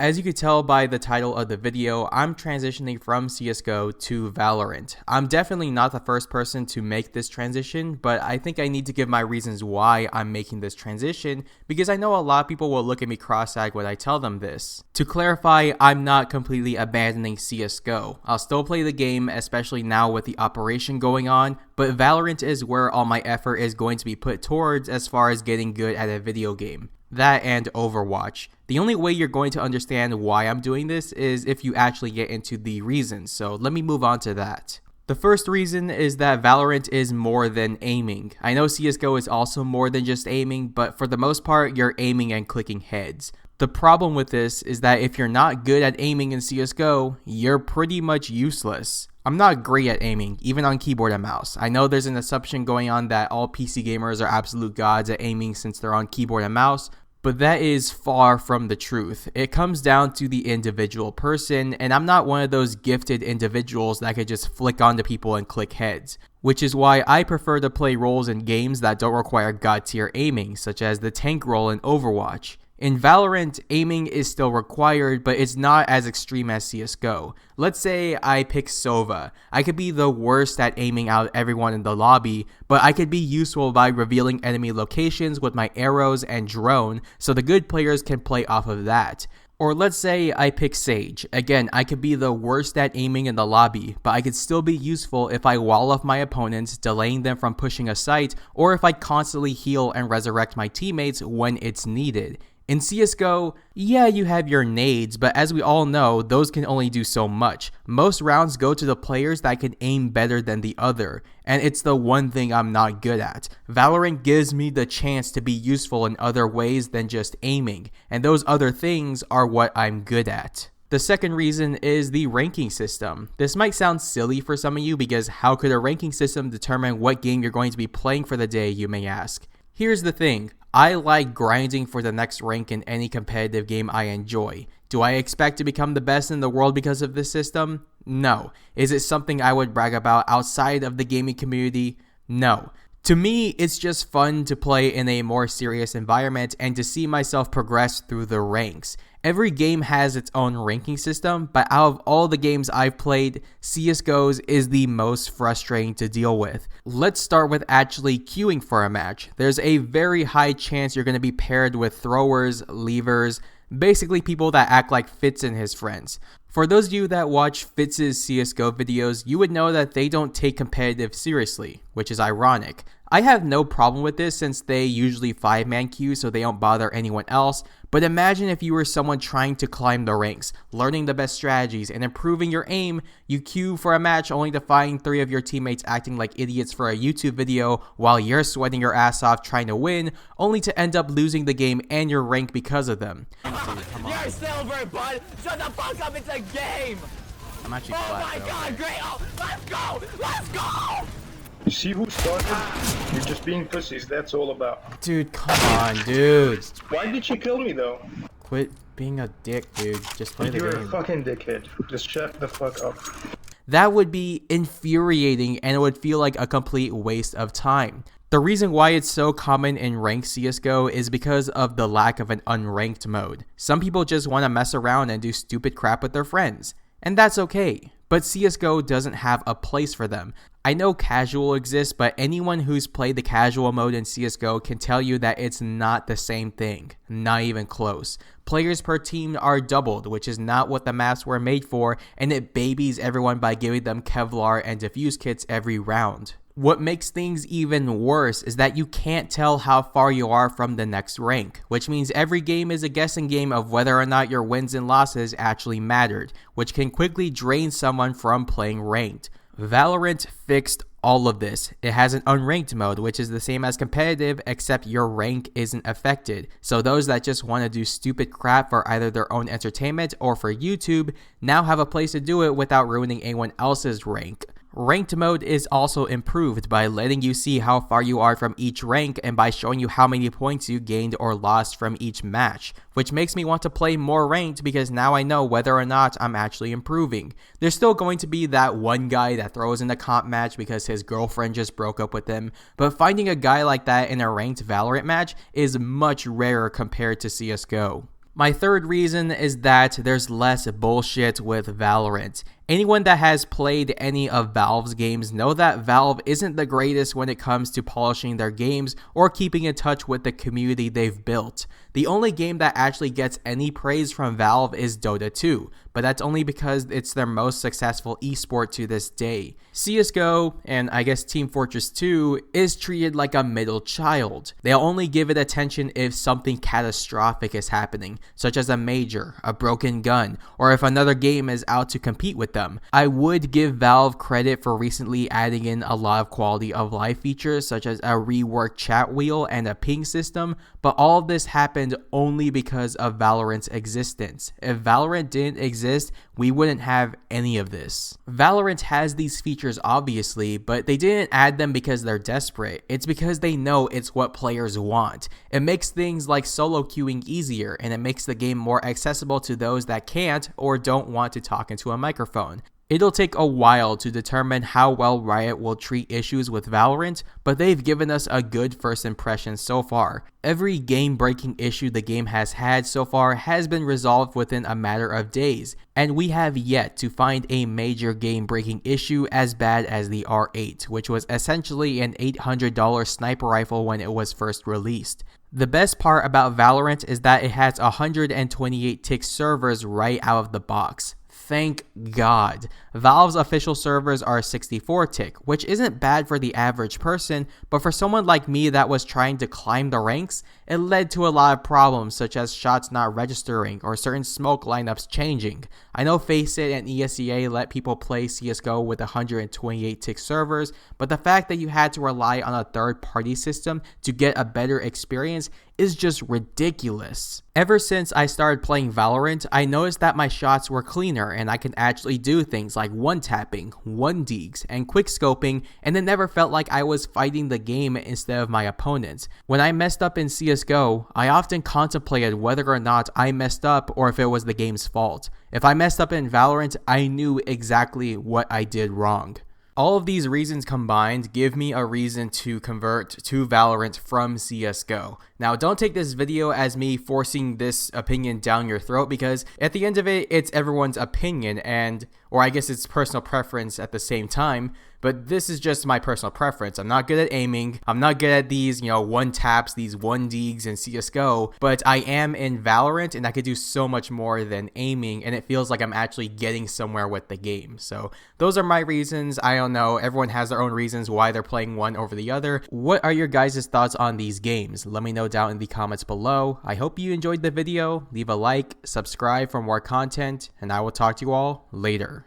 As you could tell by the title of the video, I'm transitioning from CSGO to Valorant. I'm definitely not the first person to make this transition, but I think I need to give my reasons why I'm making this transition because I know a lot of people will look at me cross-eyed when I tell them this. To clarify, I'm not completely abandoning CSGO. I'll still play the game, especially now with the operation going on, but Valorant is where all my effort is going to be put towards as far as getting good at a video game. That and Overwatch. The only way you're going to understand why I'm doing this is if you actually get into the reasons, so let me move on to that. The first reason is that Valorant is more than aiming. I know CSGO is also more than just aiming, but for the most part, you're aiming and clicking heads. The problem with this is that if you're not good at aiming in CSGO, you're pretty much useless. I'm not great at aiming, even on keyboard and mouse. I know there's an assumption going on that all PC gamers are absolute gods at aiming since they're on keyboard and mouse, but that is far from the truth. It comes down to the individual person, and I'm not one of those gifted individuals that could just flick onto people and click heads, which is why I prefer to play roles in games that don't require god tier aiming, such as the tank role in Overwatch. In Valorant, aiming is still required, but it's not as extreme as CSGO. Let's say I pick Sova. I could be the worst at aiming out everyone in the lobby, but I could be useful by revealing enemy locations with my arrows and drone, so the good players can play off of that. Or let's say I pick Sage. Again, I could be the worst at aiming in the lobby, but I could still be useful if I wall off my opponents, delaying them from pushing a site, or if I constantly heal and resurrect my teammates when it's needed. In CSGO, yeah, you have your nades, but as we all know, those can only do so much. Most rounds go to the players that can aim better than the other, and it's the one thing I'm not good at. Valorant gives me the chance to be useful in other ways than just aiming, and those other things are what I'm good at. The second reason is the ranking system. This might sound silly for some of you because how could a ranking system determine what game you're going to be playing for the day, you may ask. Here's the thing. I like grinding for the next rank in any competitive game I enjoy. Do I expect to become the best in the world because of this system? No. Is it something I would brag about outside of the gaming community? No. To me, it's just fun to play in a more serious environment and to see myself progress through the ranks. Every game has its own ranking system, but out of all the games I've played, CSGO's is the most frustrating to deal with. Let's start with actually queuing for a match. There's a very high chance you're going to be paired with throwers, leavers, basically people that act like Fitz and his friends. For those of you that watch Fitz's CSGO videos, you would know that they don't take competitive seriously, which is ironic. I have no problem with this since they usually 5-man queue so they don't bother anyone else, but imagine if you were someone trying to climb the ranks, learning the best strategies, and improving your aim, you queue for a match only to find 3 of your teammates acting like idiots for a YouTube video while you're sweating your ass off trying to win, only to end up losing the game and your rank because of them. You're silver, bud! Shut the fuck up, it's a game! I'm actually Oh flat, my though. god, great! Oh, let's go! Let's go! You see who started? You're just being pussies, that's all about. Dude, come on, dude. Why did she kill me though? Quit being a dick, dude. Just play the You're a game. fucking dickhead. Just shut the fuck up. That would be infuriating and it would feel like a complete waste of time. The reason why it's so common in ranked CSGO is because of the lack of an unranked mode. Some people just want to mess around and do stupid crap with their friends, and that's okay. But CSGO doesn't have a place for them. I know casual exists, but anyone who's played the casual mode in CSGO can tell you that it's not the same thing. Not even close. Players per team are doubled, which is not what the maps were made for, and it babies everyone by giving them Kevlar and defuse kits every round. What makes things even worse is that you can't tell how far you are from the next rank, which means every game is a guessing game of whether or not your wins and losses actually mattered, which can quickly drain someone from playing ranked. Valorant fixed all of this. It has an unranked mode, which is the same as competitive, except your rank isn't affected. So those that just want to do stupid crap for either their own entertainment or for YouTube now have a place to do it without ruining anyone else's rank. Ranked mode is also improved by letting you see how far you are from each rank and by showing you how many points you gained or lost from each match, which makes me want to play more ranked because now I know whether or not I'm actually improving. There's still going to be that one guy that throws in a comp match because his girlfriend just broke up with him, but finding a guy like that in a ranked Valorant match is much rarer compared to CSGO. My third reason is that there's less bullshit with Valorant. Anyone that has played any of Valve's games know that Valve isn't the greatest when it comes to polishing their games or keeping in touch with the community they've built. The only game that actually gets any praise from Valve is Dota 2, but that's only because it's their most successful esport to this day. CSGO, and I guess Team Fortress 2, is treated like a middle child. They'll only give it attention if something catastrophic is happening, such as a major, a broken gun, or if another game is out to compete with them. I would give Valve credit for recently adding in a lot of quality of life features such as a reworked chat wheel and a ping system, but all of this happened only because of Valorant's existence. If Valorant didn't exist, we wouldn't have any of this. Valorant has these features obviously, but they didn't add them because they're desperate. It's because they know it's what players want. It makes things like solo queuing easier, and it makes the game more accessible to those that can't or don't want to talk into a microphone. It'll take a while to determine how well Riot will treat issues with Valorant, but they've given us a good first impression so far. Every game-breaking issue the game has had so far has been resolved within a matter of days, and we have yet to find a major game-breaking issue as bad as the R8, which was essentially an $800 sniper rifle when it was first released. The best part about Valorant is that it has 128 tick servers right out of the box. Thank God. Valve's official servers are 64 tick, which isn't bad for the average person, but for someone like me that was trying to climb the ranks, it led to a lot of problems such as shots not registering or certain smoke lineups changing. I know Faceit and ESEA let people play CSGO with 128 tick servers, but the fact that you had to rely on a third-party system to get a better experience is just ridiculous. Ever since I started playing Valorant, I noticed that my shots were cleaner and I can actually do things like one-tapping, one-deeks, and quick-scoping, and it never felt like I was fighting the game instead of my opponents. When I messed up in CSGO, I often contemplated whether or not I messed up or if it was the game's fault. If I messed up in Valorant, I knew exactly what I did wrong. All of these reasons combined give me a reason to convert to Valorant from CSGO. Now, don't take this video as me forcing this opinion down your throat, because at the end of it, it's everyone's opinion, or I guess it's personal preference at the same time, but this is just my personal preference. I'm not good at aiming. I'm not good at these, one taps, these one deeks in CSGO, but I am in Valorant and I could do so much more than aiming, and it feels like I'm actually getting somewhere with the game. So those are my reasons. I don't know. Everyone has their own reasons why they're playing one over the other. What are your guys' thoughts on these games? Let me know down in the comments below. I hope you enjoyed the video. Leave a like, subscribe for more content, and I will talk to you all later.